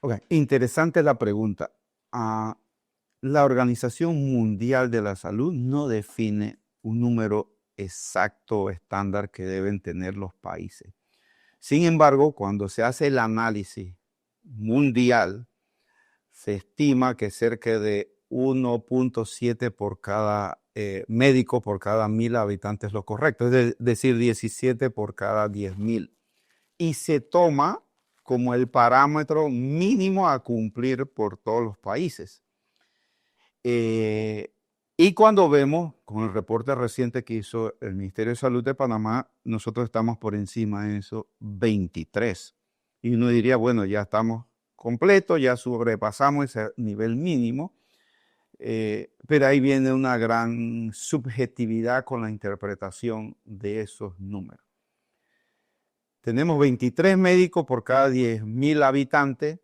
Ok, interesante la pregunta. Ah, la Organización Mundial de la Salud no define un número exacto o estándar que deben tener los países. Sin embargo, cuando se hace el análisis mundial, se estima que cerca de 1.7 por cada médico por cada 1.000 habitantes es lo correcto, es decir, 17 por cada 10.000. Y se toma como el parámetro mínimo a cumplir por todos los países. Y cuando vemos, con el reporte reciente que hizo el Ministerio de Salud de Panamá, nosotros estamos por encima de eso, 23. Y uno diría, bueno, ya estamos completos, ya sobrepasamos ese nivel mínimo, pero ahí viene una gran subjetividad con la interpretación de esos números. Tenemos 23 médicos por cada 10.000 habitantes,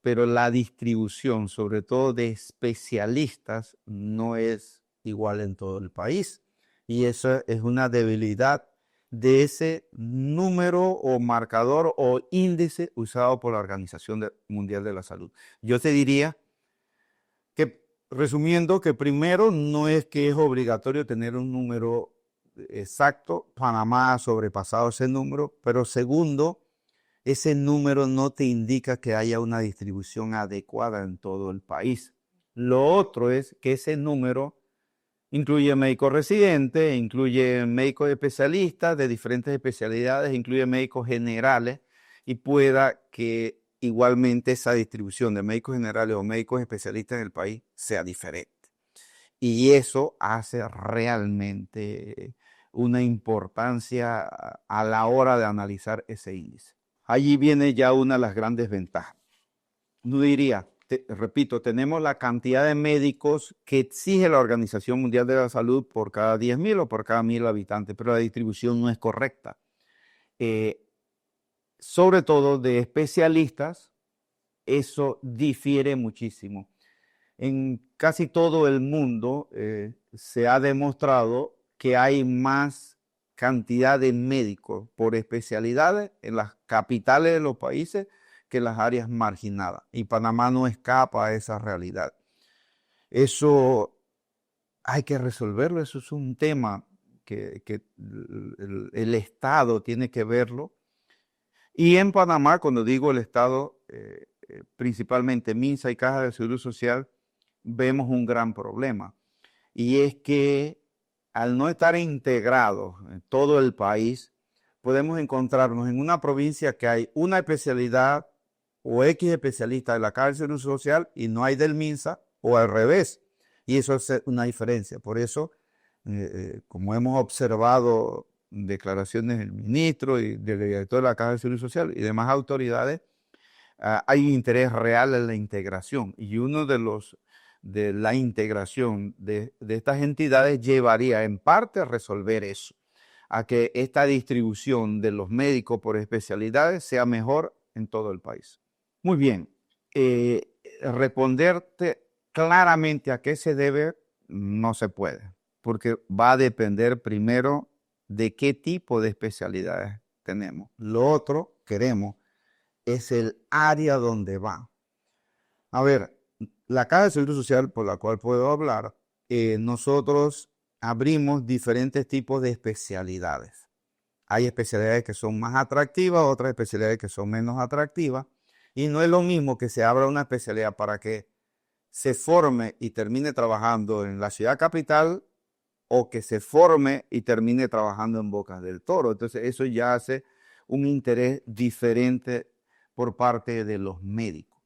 pero la distribución, sobre todo de especialistas, no es igual en todo el país. Y eso es una debilidad de ese número o marcador o índice usado por la Organización Mundial de la Salud. Yo te diría que, resumiendo, que primero no es que es obligatorio tener un número exacto. Panamá ha sobrepasado ese número, pero segundo, ese número no te indica que haya una distribución adecuada en todo el país. Lo otro es que ese número incluye médicos residentes, incluye médicos especialistas de diferentes especialidades, incluye médicos generales y pueda que igualmente esa distribución de médicos generales o médicos especialistas en el país sea diferente. Y eso hace realmente una importancia a la hora de analizar ese índice. Allí viene ya una de las grandes ventajas. No diría, repito, tenemos la cantidad de médicos que exige la Organización Mundial de la Salud por cada 10.000 o por cada 1.000 habitantes, pero la distribución no es correcta. Sobre todo de especialistas, eso difiere muchísimo. En casi todo el mundo se ha demostrado que hay más cantidad de médicos por especialidades en las capitales de los países que en las áreas marginadas. Y Panamá no escapa a esa realidad. Eso hay que resolverlo, eso es un tema que el Estado tiene que verlo. Y en Panamá, cuando digo el Estado, principalmente MINSA y Caja de Seguro Social, vemos un gran problema. Y es que al no estar integrados en todo el país, podemos encontrarnos en una provincia que hay una especialidad o X especialista de la Caja de Seguro Social y no hay del MINSA, o al revés. Y eso es una diferencia. Por eso, como hemos observado declaraciones del ministro y del director de la Caja de Seguro Social y demás autoridades, hay un interés real en la integración. Y uno de la integración de estas entidades llevaría en parte a resolver eso, a que esta distribución de los médicos por especialidades sea mejor en todo el país. Muy bien, responderte claramente a qué se debe no se puede, porque va a depender primero de qué tipo de especialidades tenemos. Lo otro, queremos, es el área donde va. A ver, la Caja de Seguro Social por la cual puedo hablar, nosotros abrimos diferentes tipos de especialidades. Hay especialidades que son más atractivas, otras especialidades que son menos atractivas. Y no es lo mismo que se abra una especialidad para que se forme y termine trabajando en la ciudad capital o que se forme y termine trabajando en Bocas del Toro. Entonces eso ya hace un interés diferente por parte de los médicos.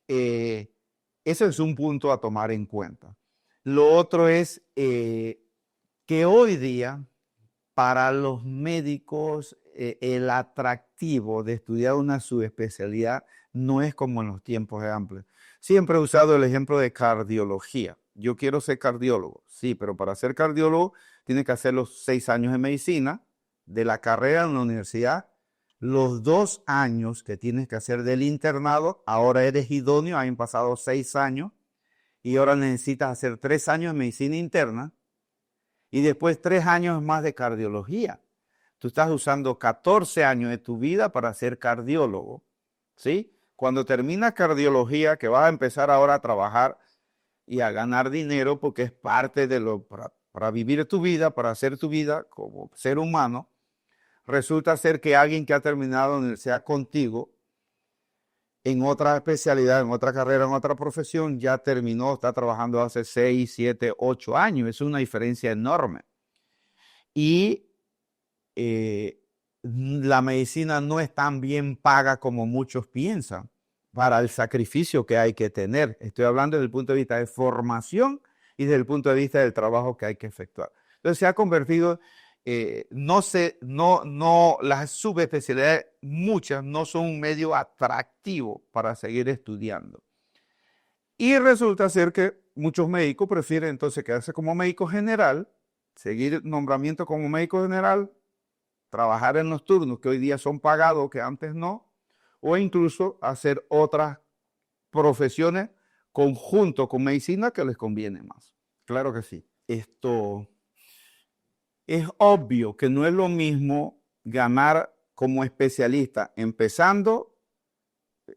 Ese es un punto a tomar en cuenta. Lo otro es que hoy día para los médicos el atractivo de estudiar una subespecialidad no es como en los tiempos de antes. Siempre he usado el ejemplo de cardiología. Yo quiero ser cardiólogo, sí, pero para ser cardiólogo tienes que hacer los 6 años de medicina, de la carrera en la universidad, los 2 años que tienes que hacer del internado, ahora eres idóneo, han pasado 6 años y ahora necesitas hacer 3 años de medicina interna y después 3 años más de cardiología. Tú estás usando 14 años de tu vida para ser cardiólogo, ¿sí? Cuando terminas cardiología, que vas a empezar ahora a trabajar y a ganar dinero, porque es parte de lo, para vivir tu vida, para hacer tu vida como ser humano, resulta ser que alguien que ha terminado la universidad contigo, en otra especialidad, en otra carrera, en otra profesión, ya terminó, está trabajando hace 6, 7, 8 años. Es una diferencia enorme. Y la medicina no es tan bien paga como muchos piensan para el sacrificio que hay que tener. Estoy hablando desde el punto de vista de formación y desde el punto de vista del trabajo que hay que efectuar. Entonces se ha convertido, las subespecialidades, muchas no son un medio atractivo para seguir estudiando. Y resulta ser que muchos médicos prefieren entonces quedarse como médico general, seguir nombramiento como médico general, trabajar en los turnos que hoy día son pagados, que antes no, o incluso hacer otras profesiones conjunto con medicina que les conviene más. Claro que sí. Esto es obvio que no es lo mismo ganar como especialista empezando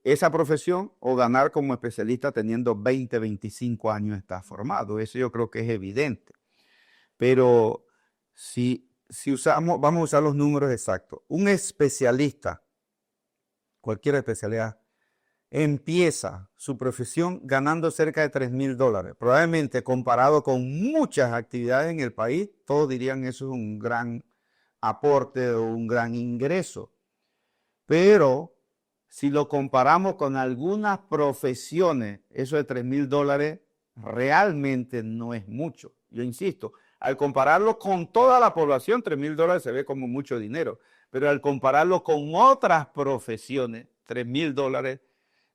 esa profesión o ganar como especialista teniendo 20, 25 años está formado. Eso yo creo que es evidente. Pero si usamos, vamos a usar los números exactos. Un especialista, cualquier especialidad, empieza su profesión ganando cerca de $3,000. Probablemente comparado con muchas actividades en el país, todos dirían eso es un gran aporte o un gran ingreso. Pero si lo comparamos con algunas profesiones, eso de $3,000 realmente no es mucho. Yo insisto, al compararlo con toda la población, $3,000 se ve como mucho dinero. Pero al compararlo con otras profesiones, $3,000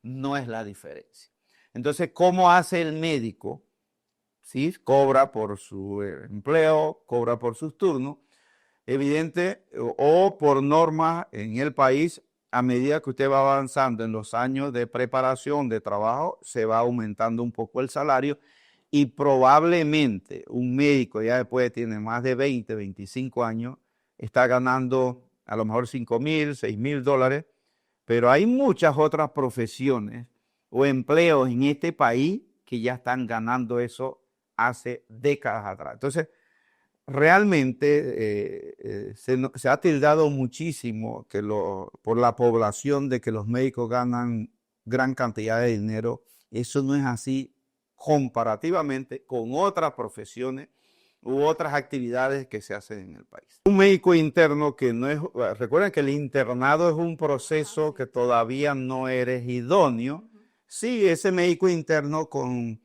no es la diferencia. Entonces, ¿cómo hace el médico? ¿Sí? Cobra por su empleo, cobra por sus turnos. Evidente, o por norma en el país, a medida que usted va avanzando en los años de preparación de trabajo, se va aumentando un poco el salario y probablemente un médico ya después tiene más de 20, 25 años, está ganando a lo mejor $5,000, $6,000, pero hay muchas otras profesiones o empleos en este país que ya están ganando eso hace décadas atrás. Entonces, realmente se ha tildado muchísimo por la población de que los médicos ganan gran cantidad de dinero. Eso no es así comparativamente con otras profesiones u otras actividades que se hacen en el país. Un médico interno que no es, recuerden que el internado es un proceso que todavía no eres idóneo. Sí, ese médico interno con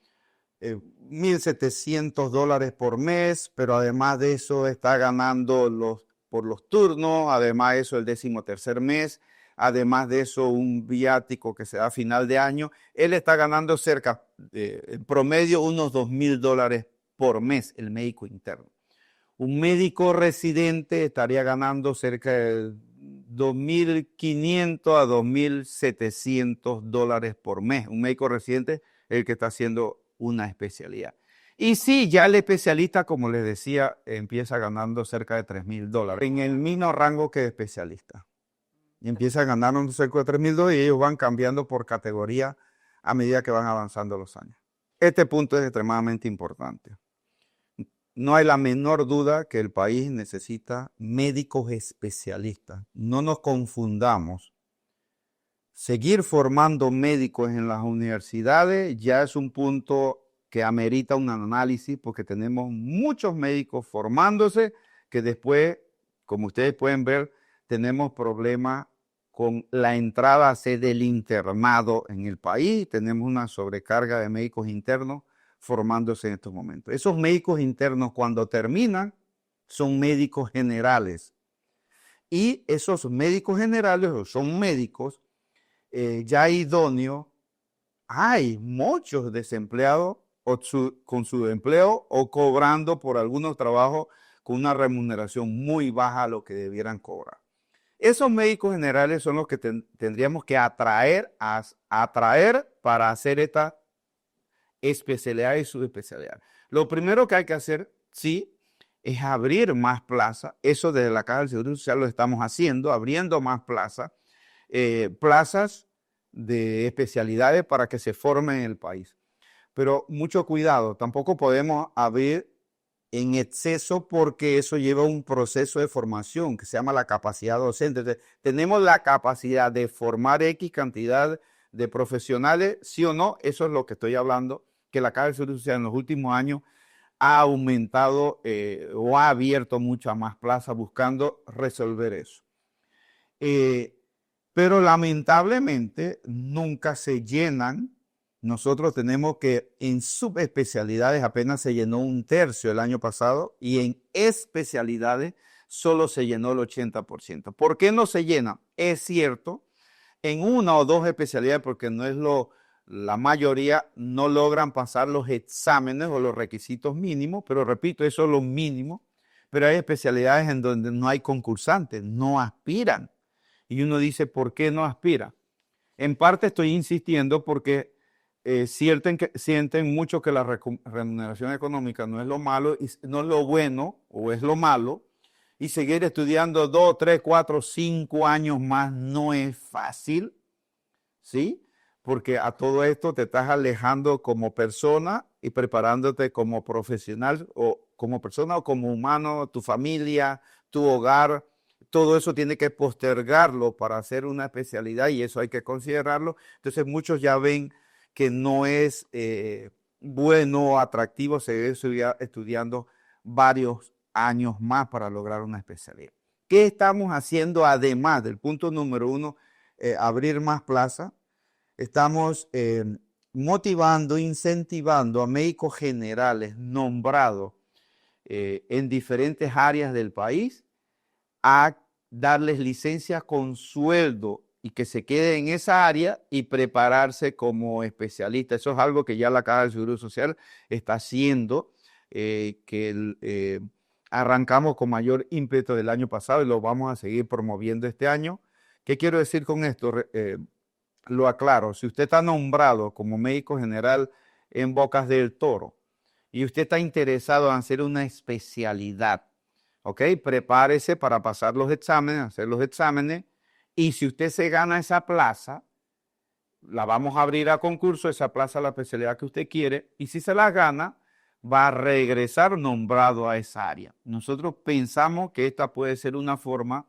$1,700 por mes, pero además de eso está ganando por los turnos, además de eso el 13º mes, además de eso un viático que se da a final de año. Él está ganando cerca, en promedio, unos $2,000 por mes, el médico interno. Un médico residente estaría ganando cerca de $2,500 a $2,700 por mes. Un médico residente es el que está haciendo una especialidad. Y sí, ya el especialista, como les decía, empieza ganando cerca de $3,000, en el mismo rango que el especialista. Y empieza ganando cerca de $3,000 y ellos van cambiando por categoría a medida que van avanzando los años. Este punto es extremadamente importante. No hay la menor duda que el país necesita médicos especialistas. No nos confundamos. Seguir formando médicos en las universidades ya es un punto que amerita un análisis porque tenemos muchos médicos formándose que después, como ustedes pueden ver, tenemos problemas con la entrada del internado en el país. Tenemos una sobrecarga de médicos internos formándose en estos momentos. Esos médicos internos cuando terminan son médicos generales. Y esos médicos generales son médicos ya idóneos. Hay muchos desempleados con su empleo o cobrando por algunos trabajos con una remuneración muy baja a lo que debieran cobrar. Esos médicos generales son los que tendríamos que atraer para hacer esta especialidad y subespecialidad. Lo primero que hay que hacer, sí, es abrir más plazas. Eso desde la Caja del Seguro Social lo estamos haciendo, abriendo más plazas. Plazas de especialidades para que se formen en el país. Pero mucho cuidado, tampoco podemos abrir en exceso porque eso lleva un proceso de formación que se llama la capacidad docente. Entonces, tenemos la capacidad de formar X cantidad de profesionales, sí o no, eso es lo que estoy hablando, que la Caja de Seguro Social en los últimos años ha aumentado o ha abierto muchas más plazas buscando resolver eso. Pero lamentablemente nunca se llenan. Nosotros tenemos que en subespecialidades apenas se llenó 1/3 el año pasado y en especialidades solo se llenó el 80%. ¿Por qué no se llena? Es cierto, en una o dos especialidades, porque no es la mayoría, no logran pasar los exámenes o los requisitos mínimos, pero repito, eso es lo mínimo. Pero hay especialidades en donde no hay concursantes, no aspiran. Y uno dice, ¿por qué no aspira? En parte estoy insistiendo porque sienten mucho que la remuneración económica no es lo malo, y no es lo bueno o es lo malo, y seguir estudiando 2, 3, 4, 5 años más no es fácil, ¿sí? Porque a todo esto te estás alejando como persona y preparándote como profesional o como persona o como humano, tu familia, tu hogar. Todo eso tiene que postergarlo para hacer una especialidad y eso hay que considerarlo. Entonces muchos ya ven que no es bueno o atractivo seguir estudiando varios años más para lograr una especialidad. ¿Qué estamos haciendo además del punto número 1, abrir más plazas? Estamos motivando, incentivando a médicos generales nombrados en diferentes áreas del país a darles licencias con sueldo y que se quede en esa área y prepararse como especialista. Eso es algo que ya la Caja del Seguro Social está haciendo, que arrancamos con mayor ímpetu del año pasado y lo vamos a seguir promoviendo este año. ¿Qué quiero decir con esto? Lo aclaro, si usted está nombrado como médico general en Bocas del Toro y usted está interesado en hacer una especialidad, ¿ok? Prepárese para pasar los exámenes, hacer los exámenes, y si usted se gana esa plaza, la vamos a abrir a concurso, esa plaza, la especialidad que usted quiere, y si se la gana, va a regresar nombrado a esa área. Nosotros pensamos que esta puede ser una forma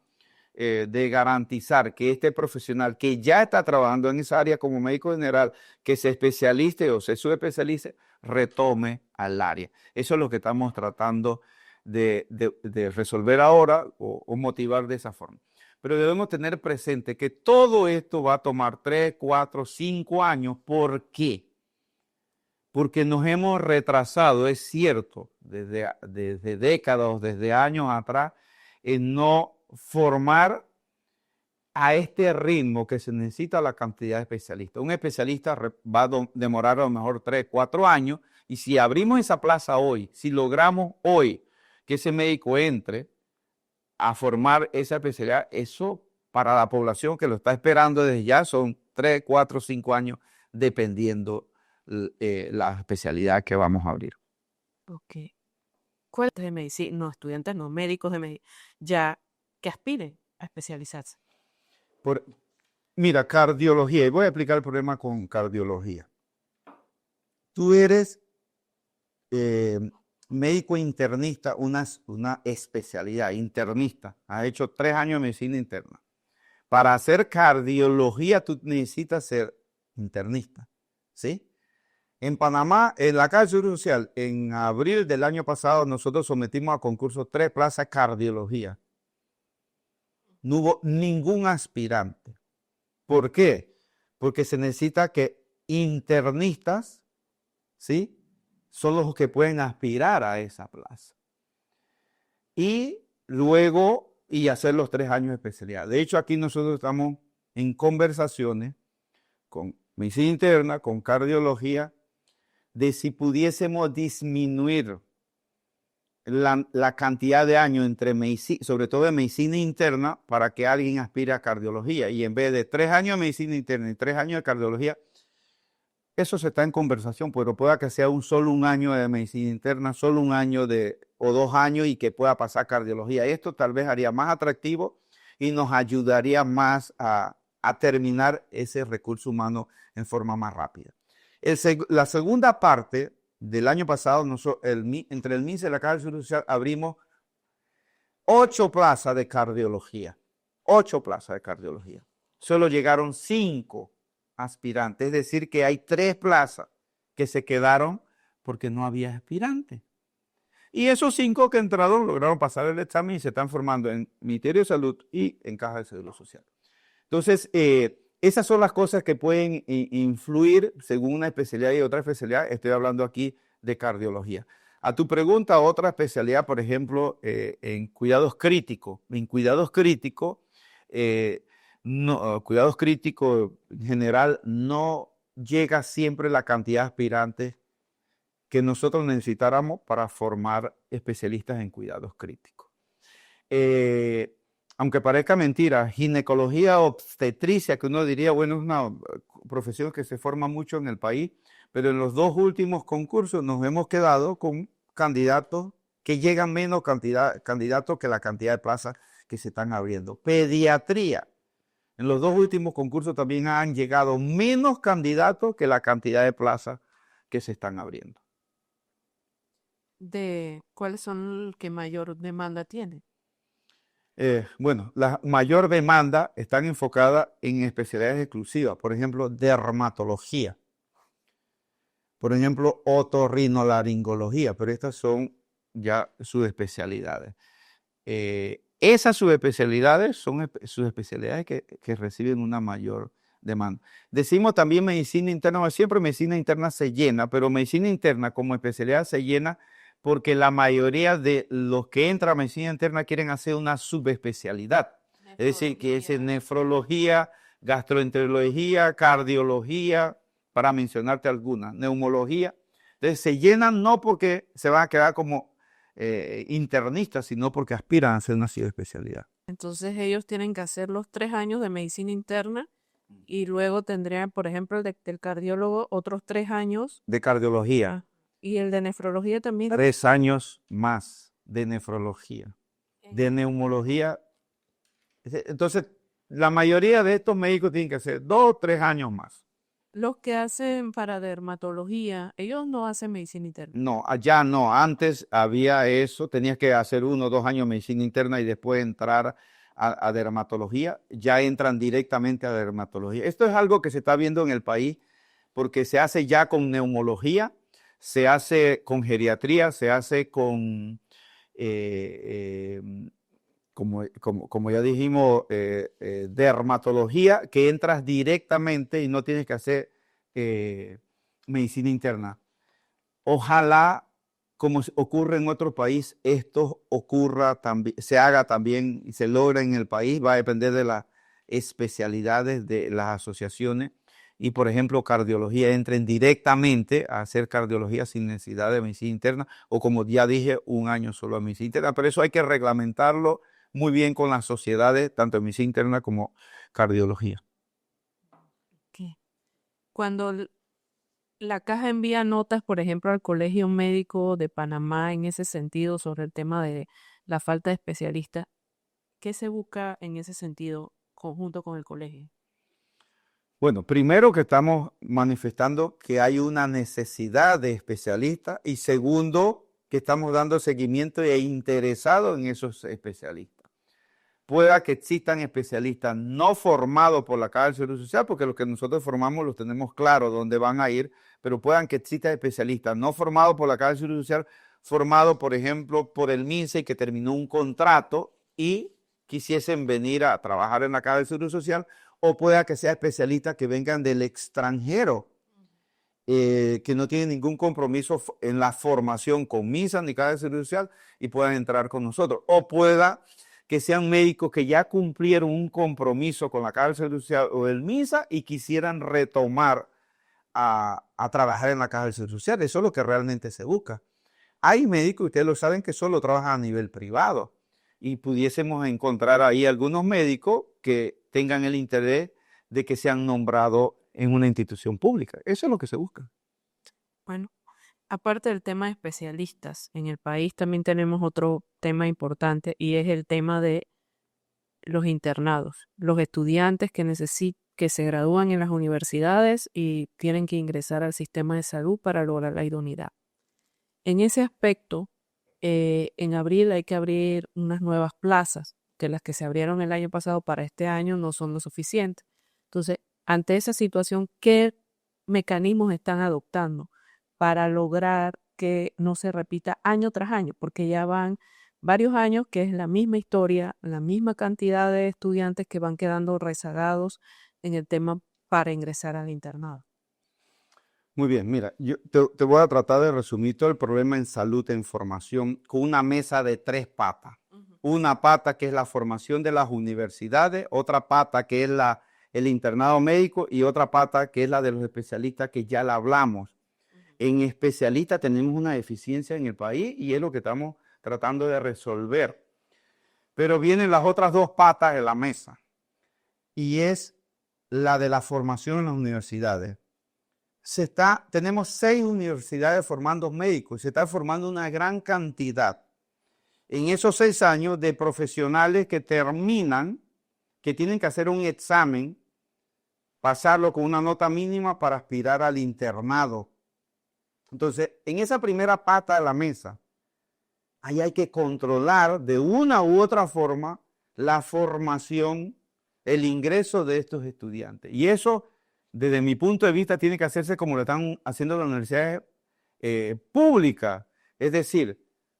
de garantizar que este profesional que ya está trabajando en esa área como médico general, que se especialice o se subespecialice, retome al área. Eso es lo que estamos tratando de resolver ahora o motivar de esa forma. Pero debemos tener presente que todo esto va a tomar 3, 4, 5 años. ¿Por qué? Porque nos hemos retrasado, es cierto, desde décadas, desde años atrás, en no formar a este ritmo que se necesita la cantidad de especialistas. Un especialista va a demorar a lo mejor 3, 4 años, y si abrimos esa plaza hoy, si logramos hoy que ese médico entre a formar esa especialidad, eso para la población que lo está esperando desde ya son 3, 4, 5 años, dependiendo la especialidad que vamos a abrir. Ok. ¿Cuáles de medicina? No, estudiantes, no, médicos de medicina, ya que aspiren a especializarse. Por, mira, cardiología, y voy a explicar el problema con cardiología. Tú eres médico internista, una especialidad internista, has hecho 3 años de medicina interna. Para hacer cardiología tú necesitas ser internista, ¿sí? En Panamá, en la Caja del Seguro Social, en abril del año pasado, nosotros sometimos a concurso 3 plazas de cardiología. No hubo ningún aspirante. ¿Por qué? Porque se necesita que internistas, ¿sí?, son los que pueden aspirar a esa plaza. Y luego, y hacer los 3 años de especialidad. De hecho, aquí nosotros estamos en conversaciones con medicina interna, con cardiología, de si pudiésemos disminuir la cantidad de años entre medicina, sobre todo de medicina interna, para que alguien aspire a cardiología. Y en vez de 3 años de medicina interna y 3 años de cardiología, eso se está en conversación, pero pueda que sea solo un año de medicina interna, solo un año o 2 años y que pueda pasar cardiología. Esto tal vez haría más atractivo y nos ayudaría más a a terminar ese recurso humano en forma más rápida. La segunda parte del año pasado, entre el MINSA y la Caja del Seguro Social abrimos 8 plazas de cardiología. 8 plazas de cardiología. Solo llegaron 5 aspirantes, es decir, que hay 3 plazas que se quedaron porque no había aspirantes. Y esos 5 que entraron lograron pasar el examen y se están formando en Ministerio de Salud y en Caja de Seguro Social. Entonces, esas son las cosas que pueden influir según una especialidad y otra especialidad. Estoy hablando aquí de cardiología. A tu pregunta, otra especialidad, por ejemplo, en cuidados críticos. En cuidados críticos, cuidados críticos en general no llega siempre la cantidad de aspirantes que nosotros necesitáramos para formar especialistas en cuidados críticos. Aunque parezca mentira, ginecología obstetricia, que uno diría, bueno, es una profesión que se forma mucho en el país, pero en los 2 últimos concursos nos hemos quedado con candidatos que llegan menos candidatos que la cantidad de plazas que se están abriendo. Pediatría. En los 2 últimos concursos también han llegado menos candidatos que la cantidad de plazas que se están abriendo. ¿Cuáles son los que mayor demanda tienen? Bueno, la mayor demanda están enfocadas en especialidades exclusivas, por ejemplo, dermatología, por ejemplo, otorrinolaringología, pero estas son ya subespecialidades. Esas subespecialidades son subespecialidades que reciben una mayor demanda. Decimos también medicina interna, siempre medicina interna se llena, pero medicina interna como especialidad se llena porque la mayoría de los que entran a medicina interna quieren hacer una subespecialidad. Es decir, que es nefrología, gastroenterología, cardiología, para mencionarte algunas, neumología. Entonces se llenan no porque se van a quedar como internistas, sino porque aspiran a hacer una subespecialidad. Entonces ellos tienen que hacer los 3 años de medicina interna y luego tendrían, por ejemplo, el del cardiólogo otros 3 años. De cardiología. Y el de nefrología también. 3 años más de nefrología. De neumología. Entonces, la mayoría de estos médicos tienen que hacer 2 o 3 años más. Los que hacen para dermatología, ellos no hacen medicina interna. No, allá no. Antes había eso, tenías que hacer 1 o 2 años de medicina interna y después entrar a dermatología. Ya entran directamente a dermatología. Esto es algo que se está viendo en el país porque se hace ya con neumología, se hace con geriatría, se hace con, como ya dijimos, dermatología, que entras directamente y no tienes que hacer medicina interna. Ojalá, como ocurre en otro país, esto ocurra también, se haga también y se logre en el país. Va a depender de las especialidades de las asociaciones. Y, por ejemplo, cardiología entren directamente a hacer cardiología sin necesidad de medicina interna o, como ya dije, 1 año solo a medicina interna. Pero eso hay que reglamentarlo muy bien con las sociedades, tanto de medicina interna como cardiología. ¿Qué? Cuando la caja envía notas, por ejemplo, al Colegio Médico de Panamá en ese sentido sobre el tema de la falta de especialistas, ¿qué se busca en ese sentido conjunto con el colegio? Bueno, primero que estamos manifestando que hay una necesidad de especialistas y segundo que estamos dando seguimiento e interesados en esos especialistas. Pueda que existan especialistas no formados por la Caja del Seguro Social, porque los que nosotros formamos los tenemos claro dónde van a ir, pero puedan que existan especialistas no formados por la Caja del Seguro Social, formados, por ejemplo, por el MINSA y que terminó un contrato y quisiesen venir a trabajar en la Caja del Seguro Social, o pueda que sea especialistas que vengan del extranjero, que no tienen ningún compromiso en la formación con MINSA ni Caja del Seguro Social y puedan entrar con nosotros. O pueda que sean médicos que ya cumplieron un compromiso con la Caja del Seguro Social o el MINSA y quisieran retomar a trabajar en la Caja del Seguro Social. Eso es lo que realmente se busca. Hay médicos, ustedes lo saben, que solo trabajan a nivel privado y pudiésemos encontrar ahí algunos médicos que tengan el interés de que sean nombrados en una institución pública. Eso es lo que se busca. Bueno, aparte del tema de especialistas, en el país también tenemos otro tema importante y es el tema de los internados, los estudiantes que que se gradúan en las universidades y tienen que ingresar al sistema de salud para lograr la idoneidad. En ese aspecto, en abril hay que abrir unas nuevas plazas, que las que se abrieron el año pasado para este año no son lo suficiente. Entonces, ante esa situación, ¿qué mecanismos están adoptando para lograr que no se repita año tras año? Porque ya van varios años que es la misma historia, la misma cantidad de estudiantes que van quedando rezagados en el tema para ingresar al internado. Muy bien, mira, yo te voy a tratar de resumir todo el problema en salud e información con una mesa de 3 patas. Una pata que es la formación de las universidades, otra pata que es el internado médico y otra pata que es la de los especialistas que ya la hablamos. En especialistas tenemos una deficiencia en el país y es lo que estamos tratando de resolver. Pero vienen las otras 2 patas de la mesa y es la de la formación en las universidades. Tenemos 6 universidades formando médicos y se está formando una gran cantidad en esos 6 años de profesionales que terminan, que tienen que hacer un examen, pasarlo con una nota mínima para aspirar al internado. Entonces, en esa primera pata de la mesa, ahí hay que controlar de una u otra forma la formación, el ingreso de estos estudiantes. Y eso, desde mi punto de vista, tiene que hacerse como lo están haciendo las universidades públicas. Es decir,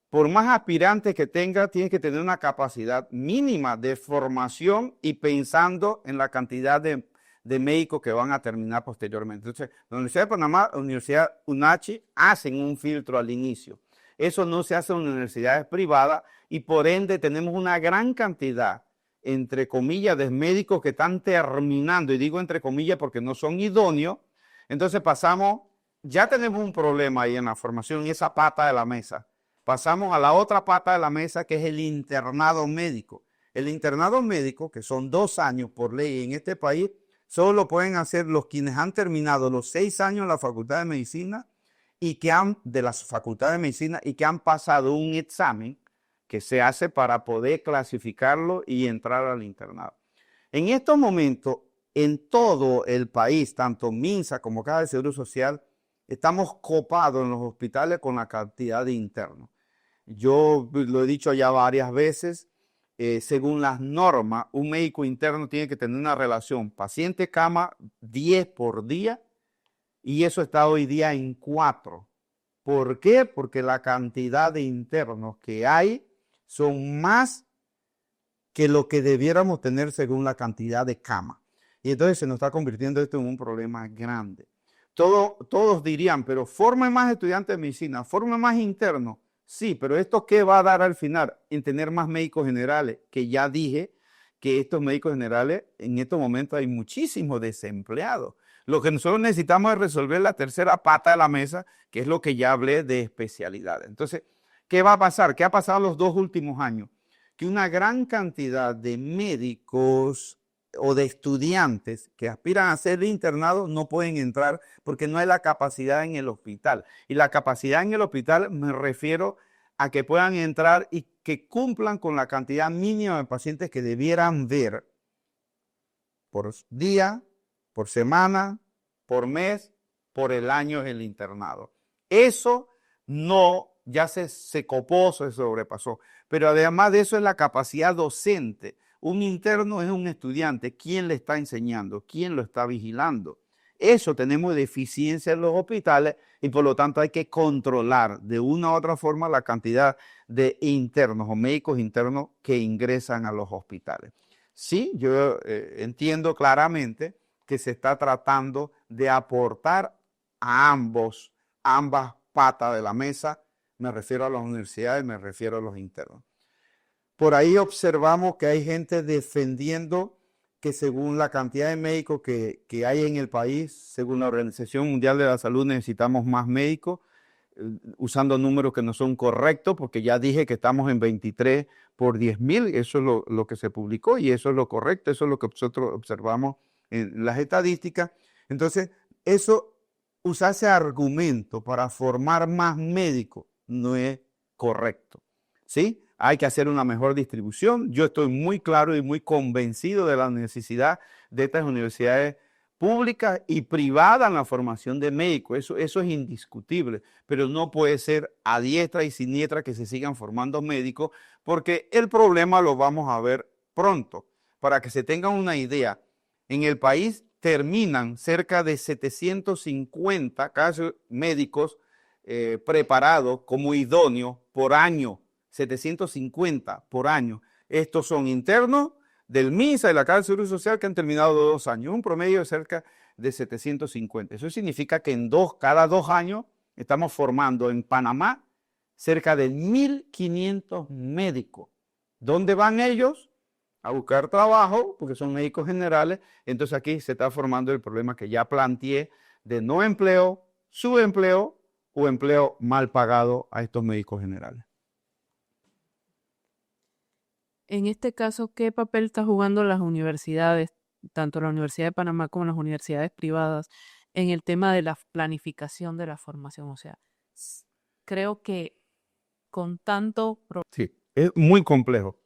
por más aspirantes que tenga, tiene que tener una capacidad mínima de formación y pensando en la cantidad de médicos que van a terminar posteriormente. Entonces, la Universidad de Panamá, la Universidad UNACHI, hacen un filtro al inicio. Eso no se hace en universidades privadas y por ende tenemos una gran cantidad, entre comillas, de médicos que están terminando, y digo entre comillas porque no son idóneos. Entonces ya tenemos un problema ahí en la formación, en esa pata de la mesa. Pasamos a la otra pata de la mesa que es el internado médico. El internado médico, que son 2 años por ley en este país, solo lo pueden hacer los quienes han terminado los 6 años en la Facultad de Medicina y que han pasado un examen que se hace para poder clasificarlo y entrar al internado. En estos momentos, en todo el país, tanto MINSA como Caja de Seguro Social, estamos copados en los hospitales con la cantidad de internos. Yo lo he dicho ya varias veces, según las normas, un médico interno tiene que tener una relación paciente-cama 10 por día y eso está hoy día en 4. ¿Por qué? Porque la cantidad de internos que hay son más que lo que debiéramos tener según la cantidad de camas. Y entonces se nos está convirtiendo esto en un problema grande. Todos dirían, pero forme más estudiantes de medicina, forme más internos. Sí, pero ¿esto qué va a dar al final? En tener más médicos generales, que ya dije que estos médicos generales, en estos momentos hay muchísimos desempleados. Lo que nosotros necesitamos es resolver la tercera pata de la mesa, que es lo que ya hablé de especialidades. Entonces, ¿qué va a pasar? ¿Qué ha pasado los 2 últimos años? Que una gran cantidad de médicos o de estudiantes que aspiran a ser internados no pueden entrar porque no hay la capacidad en el hospital. Y la capacidad en el hospital me refiero a que puedan entrar y que cumplan con la cantidad mínima de pacientes que debieran ver por día, por semana, por mes, por el año en el internado. Eso no, ya se copó, se sobrepasó. Pero además de eso es la capacidad docente. Un interno es un estudiante. ¿Quién le está enseñando? ¿Quién lo está vigilando? Eso tenemos deficiencia en los hospitales y por lo tanto hay que controlar de una u otra forma la cantidad de internos o médicos internos que ingresan a los hospitales. Sí, yo entiendo claramente que se está tratando de aportar a ambas patas de la mesa. Me refiero a las universidades, me refiero a los internos. Por ahí observamos que hay gente defendiendo que según la cantidad de médicos que hay en el país, según la Organización Mundial de la Salud, necesitamos más médicos, usando números que no son correctos, porque ya dije que estamos en 23 por 10,000, eso es lo que se publicó y eso es lo correcto, eso es lo que nosotros observamos en las estadísticas. Entonces, usar ese argumento para formar más médicos no es correcto, ¿sí? Hay que hacer una mejor distribución. Yo estoy muy claro y muy convencido de la necesidad de estas universidades públicas y privadas en la formación de médicos. Eso es indiscutible, pero no puede ser a diestra y siniestra que se sigan formando médicos, porque el problema lo vamos a ver pronto. Para que se tengan una idea, en el país terminan cerca de 750 casos médicos preparados como idóneos por año, 750 por año. Estos son internos del MINSA y la Caja del Seguro Social que han terminado 2 años, un promedio de cerca de 750. Eso significa que cada 2 años estamos formando en Panamá cerca de 1.500 médicos. ¿Dónde van ellos? A buscar trabajo, porque son médicos generales. Entonces aquí se está formando el problema que ya planteé de no empleo, subempleo o empleo mal pagado a estos médicos generales. En este caso, ¿qué papel está jugando las universidades, tanto la Universidad de Panamá como las universidades privadas, en el tema de la planificación de la formación? O sea, creo que con tanto... Sí, es muy complejo.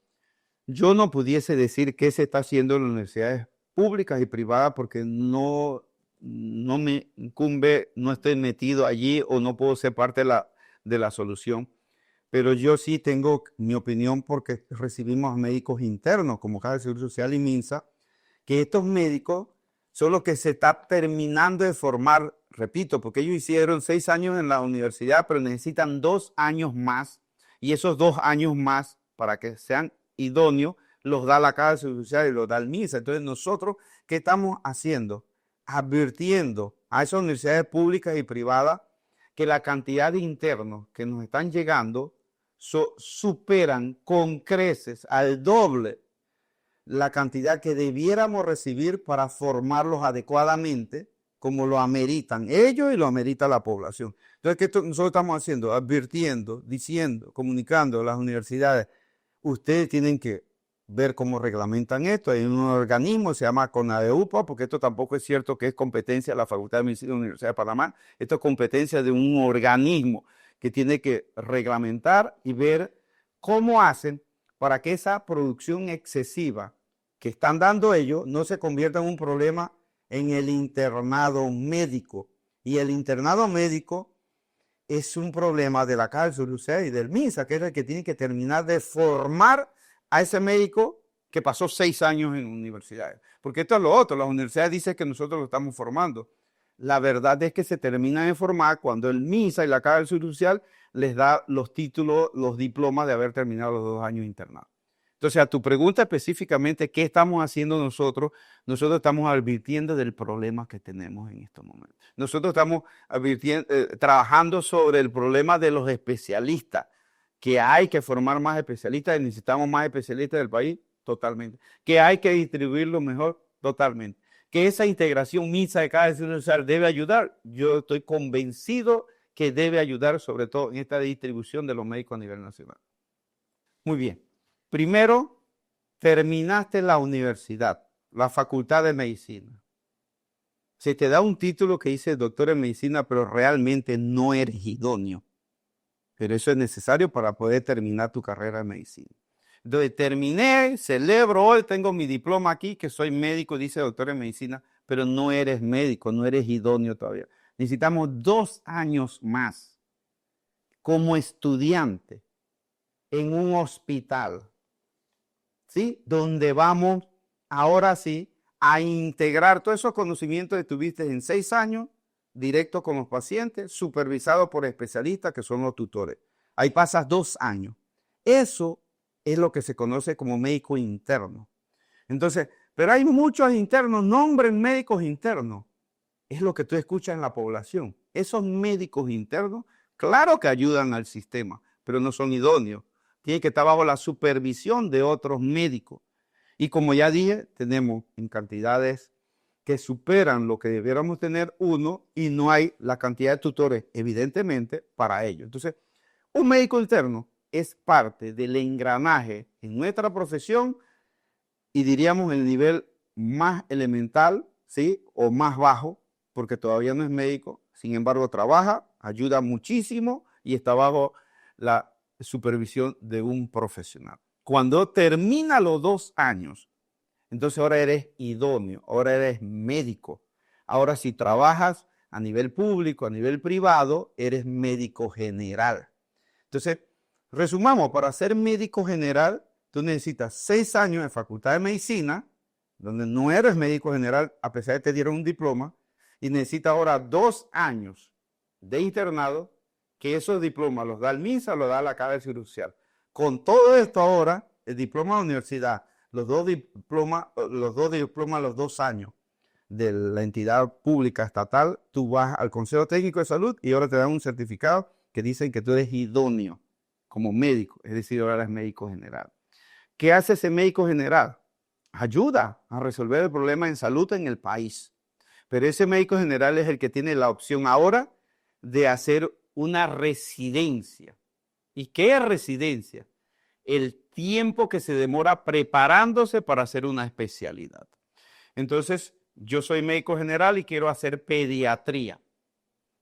Yo no pudiese decir qué se está haciendo en las universidades públicas y privadas porque no me incumbe, no estoy metido allí o no puedo ser parte de la solución. Pero yo sí tengo mi opinión porque recibimos médicos internos como Caja de Seguro Social y MINSA, que estos médicos son los que se está terminando de formar, repito, porque ellos hicieron 6 años en la universidad, pero necesitan 2 años más, y esos 2 años más, para que sean idóneos, los da la Caja de Seguro Social y los da el MINSA. Entonces nosotros, ¿qué estamos haciendo? Advirtiendo a esas universidades públicas y privadas que la cantidad de internos que nos están llegando superan con creces al doble la cantidad que debiéramos recibir para formarlos adecuadamente, como lo ameritan ellos y lo amerita la población. Entonces, ¿qué nosotros estamos haciendo? Advirtiendo, diciendo, comunicando a las universidades, ustedes tienen que ver cómo reglamentan esto. Hay un organismo, se llama CONADEUPA, porque esto tampoco es cierto que es competencia de la Facultad de Medicina de la Universidad de Panamá. Esto es competencia de un organismo que tiene que reglamentar y ver cómo hacen para que esa producción excesiva que están dando ellos no se convierta en un problema en el internado médico. Y el internado médico es un problema de la Caja del Seguro Social y del MINSA, que es el que tiene que terminar de formar a ese médico que pasó 6 años en universidades. Porque esto es lo otro, las universidades dicen que nosotros lo estamos formando. La verdad es que se termina de formar cuando el MINSA y la Caja del Seguro Social les da los títulos, los diplomas de haber terminado los 2 años internados. Entonces, a tu pregunta específicamente, ¿qué estamos haciendo nosotros? Nosotros estamos advirtiendo del problema que tenemos en estos momentos. Nosotros estamos trabajando sobre el problema de los especialistas, que hay que formar más especialistas y necesitamos más especialistas del país, totalmente. Que hay que distribuirlo mejor, totalmente. Que esa integración MINSA de Caja de Seguro Social debe ayudar. Yo estoy convencido que debe ayudar, sobre todo en esta distribución de los médicos a nivel nacional. Muy bien. Primero, terminaste la universidad, la Facultad de Medicina. Se te da un título que dice doctor en medicina, pero realmente no eres idóneo. Pero eso es necesario para poder terminar tu carrera de medicina. Entonces, terminé, celebro hoy, tengo mi diploma aquí, que soy médico, dice doctor en medicina, pero no eres médico, no eres idóneo todavía. Necesitamos 2 años más como estudiante en un hospital, ¿sí? Donde vamos, ahora sí, a integrar todos esos conocimientos que tuviste en 6 años, directo con los pacientes, supervisado por especialistas que son los tutores. Ahí pasas 2 años. Eso es lo que se conoce como médico interno. Entonces, pero hay muchos internos, nombren médicos internos. Es lo que tú escuchas en la población. Esos médicos internos, claro que ayudan al sistema, pero no son idóneos. Tienen que estar bajo la supervisión de otros médicos. Y como ya dije, tenemos en cantidades que superan lo que debiéramos tener uno y no hay la cantidad de tutores, evidentemente, para ello. Entonces, un médico interno es parte del engranaje en nuestra profesión y diríamos el nivel más elemental, ¿sí? O más bajo, porque todavía no es médico, sin embargo trabaja, ayuda muchísimo y está bajo la supervisión de un profesional. Cuando termina los 2 años, Entonces ahora eres idóneo, ahora eres médico. Ahora si trabajas a nivel público, a nivel privado, eres médico general. Entonces, resumamos, para ser médico general, tú necesitas 6 años de facultad de medicina, donde no eres médico general, a pesar de que te dieron un diploma, y necesitas ahora 2 años de internado, que esos diplomas los da el MINSA, los da la Caja Cirucial. Con todo esto ahora, el diploma de la universidad, los dos diplomas, los 2 años de la entidad pública estatal, tú vas al Consejo Técnico de Salud y ahora te dan un certificado que dicen que tú eres idóneo como médico, es decir, ahora eres médico general. ¿Qué hace ese médico general? Ayuda a resolver el problema en salud en el país. Pero ese médico general es el que tiene la opción ahora de hacer una residencia. ¿Y qué es residencia? El tiempo que se demora preparándose para hacer una especialidad. Entonces, yo soy médico general y quiero hacer pediatría,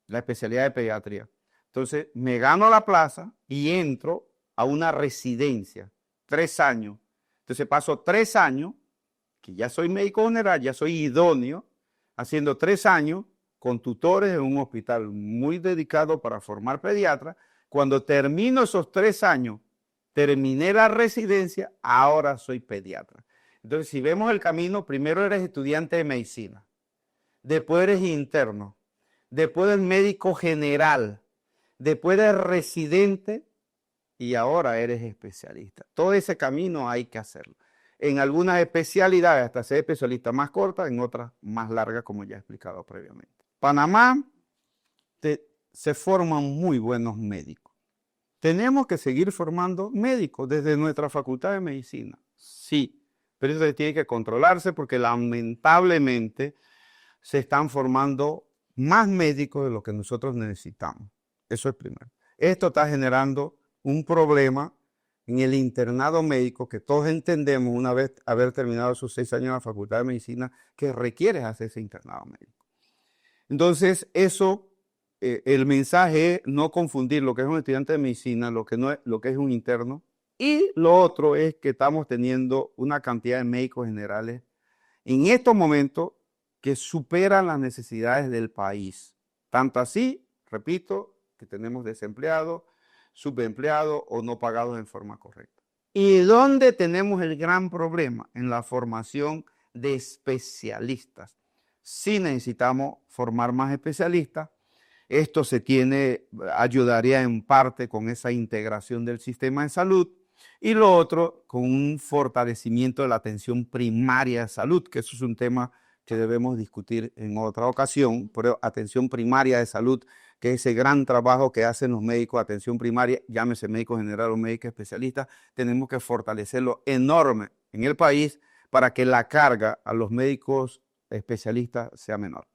la especialidad de pediatría. Entonces, me gano la plaza y entro a una residencia, 3 años. Entonces, paso 3 años, que ya soy médico general, ya soy idóneo, haciendo 3 años con tutores en un hospital muy dedicado para formar pediatras. Cuando termino esos 3 años, terminé la residencia, ahora soy pediatra. Entonces, si vemos el camino, primero eres estudiante de medicina, después eres interno, después eres médico general, después eres residente y ahora eres especialista. Todo ese camino hay que hacerlo. En algunas especialidades hasta ser especialista más corta, en otras más largas, como ya he explicado previamente. Panamá se forman muy buenos médicos. Tenemos que seguir formando médicos desde nuestra facultad de medicina. Sí, pero eso tiene que controlarse porque lamentablemente se están formando más médicos de lo que nosotros necesitamos. Eso es primero. Esto está generando un problema en el internado médico que todos entendemos una vez haber terminado sus 6 años en la facultad de medicina que requiere hacer ese internado médico. Entonces, eso, el mensaje es no confundir lo que es un estudiante de medicina, lo que es un interno. Y lo otro es que estamos teniendo una cantidad de médicos generales en estos momentos que superan las necesidades del país. Tanto así, repito, que tenemos desempleados, subempleados o no pagados en forma correcta. ¿Y dónde tenemos el gran problema? En la formación de especialistas. Sí necesitamos formar más especialistas. Esto ayudaría en parte con esa integración del sistema de salud. Y lo otro, con un fortalecimiento de la atención primaria de salud, que eso es un tema que debemos discutir en otra ocasión, pero atención primaria de salud, que es ese gran trabajo que hacen los médicos de atención primaria, llámese médico general o médico especialista, tenemos que fortalecerlo enorme en el país para que la carga a los médicos especialistas sea menor.